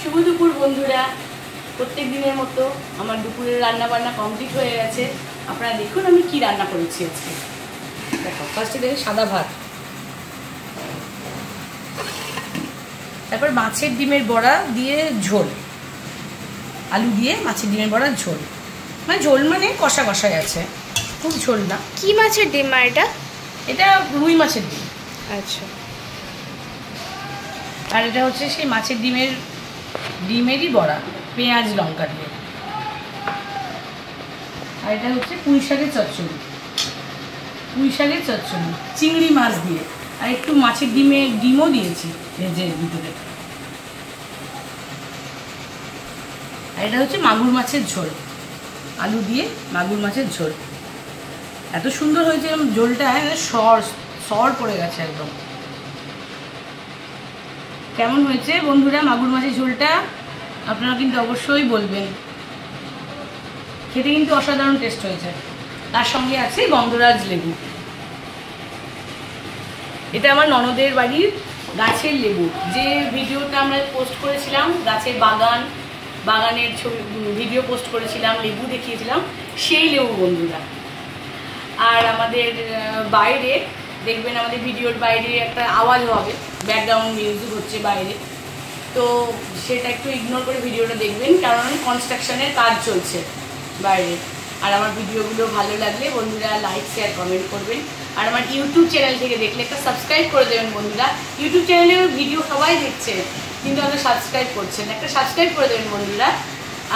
শুভ দুপুর বন্ধুরা। প্রত্যেক দিনের মতো আমার দুপুরের রান্না বান্না কমপ্লিট হয়ে গেছে। আপনারা দেখুন আমি কি রান্না করেছি আজকে। দেখো, ফার্স্টে দেখে সাদা ভাত, তারপর মাছের ডিমের বড়া দিয়ে ঝোল, আলু দিয়ে মাছের ডিমের বড়ার ঝোল, মানে ঝোল মানে কষা কষাই আছে, খুব ঝোল না। কি মাছের ডিম মা? এটা রুই মাছের ডিম। আচ্ছা। আর এটা হচ্ছে সেই মাছের ডিমেরই বড়া, পেঁয়াজ লঙ্কা দিয়ে। আর এটা হচ্ছে পুঁই শাকের চচ্চড়ি, চিংড়ি মাছ দিয়ে, আর একটু মাছের ডিমও দিয়েছি ভেজে ভিতরে। আর এটা হচ্ছে মাগুর মাছের ঝোল, আলু দিয়ে মাগুর মাছের ঝোল। এত সুন্দর হয়েছে ঝোলটা, সর পড়ে গেছে একদম। কেমন হয়েছে বন্ধুরা মাগুর মাছের ঝোলটা? আপনারা কিন্তু অবশ্যই বলবেন। খেতে কিন্তু অসাধারণ টেস্ট হয়েছে। তার সঙ্গে আছে গন্ধরাজ লেবু। এটা আমার ননদের বাড়ির গাছের লেবু, যে ভিডিওটা আমরা পোস্ট করেছিলাম, গাছের বাগানের ভিডিও পোস্ট করেছিলাম, লেবু দেখিয়েছিলাম, সেই লেবু বন্ধুরা। আর আমাদের বাইরে দেখবেন, আমাদের ভিডিওর বাইরে একটা আওয়াজ হবে, ব্যাকগ্রাউন্ড মিউজিক হচ্ছে বাইরে, তো সেটা একটু ইগনোর করে ভিডিওটা দেখবেন, কারণ কনস্ট্রাকশনের কাজ চলছে বাইরে। আর আমার ভিডিওগুলো ভালো লাগলে বন্ধুরা লাইক শেয়ার কমেন্ট করবেন। আর আমার ইউটিউব চ্যানেল থেকে দেখলে একটা সাবস্ক্রাইব করে দেবেন বন্ধুরা। ইউটিউব চ্যানেলেও ভিডিও সবাই দেখছে, কিন্তু আমাকে সাবস্ক্রাইব করছেন, একটা সাবস্ক্রাইব করে দেবেন বন্ধুরা।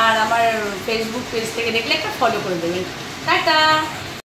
আর আমার ফেসবুক পেজ থেকে দেখলে একটা ফলো করে দেবেন। টাটা।